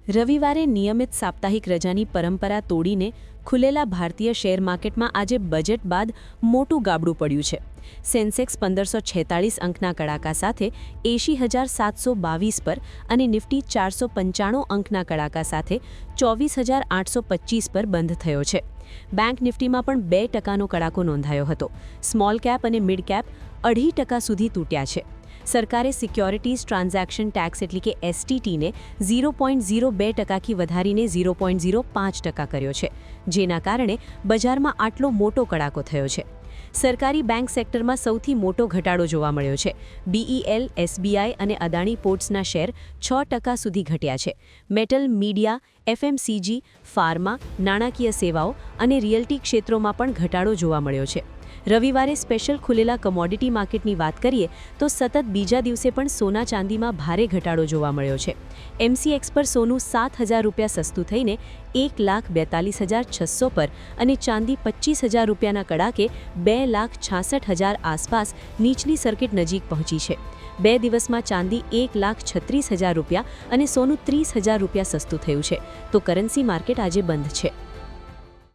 રવિવારે નિયમિત સાપ્તાહિક રજાની પરંપરા તોડીને ખુલેલા ભારતીય શેર માર્કેટમાં આજે બજેટ બાદ મોટું ગાબડું પડ્યું છે. સેન્સેક્સ 1546 અંકના કડાકા સાથે 80,722 પર અને નિફ્ટી 495 અંકના કડાકા સાથે 24,825 પર બંધ થયો છે. બેંક નિફ્ટીમાં પણ 2% કડાકો નોંધાયો હતો. સ્મોલ કેપ અને મિડ કેપ 0.5% સુધી તૂટ્યા છે. સરકારે સિક્યોરિટીઝ ટ્રાન્ઝેક્શન ટેક્સ એટલે કે એસટીટીને 0.02%થી વધારીને 0.05% કર્યો છે, જેના કારણે બજારમાં આટલો મોટો કડાકો થયો છે. સરકારી બેંક સેક્ટરમાં સૌથી મોટો ઘટાડો જોવા મળ્યો છે. બીઈએલ, એસબીઆઈ અને અદાણી પોર્ટ્સના શેર 6% સુધી ઘટ્યા છે. મેટલ, મીડિયા, એફએમસીજી, ફાર્મા, નાણાકીય સેવાઓ અને રિયલ્ટી ક્ષેત્રોમાં પણ ઘટાડો જોવા મળ્યો છે. રવિવારે સ્પેશિયલ ખુલેલા કમોડિટી માર્કેટની વાત કરીએ તો સતત બીજા દિવસે પણ સોના ચાંદીમાં ભારે ઘટાડો જોવા મળ્યો છે. એમસીએક્સ પર સોનું ₹7,000 સસ્તું થઈને 1,42,600 પર અને ચાંદી ₹25,000ના કડાકે 2,66,000 આસપાસ નીચલી સર્કિટ નજીક પહોંચી છે. 2 દિવસમાં ચાંદી ₹1,36,000 અને સોનું ₹30,000 સસ્તું થયું છે, તો કરન્સી માર્કેટ આજે બંધ છે.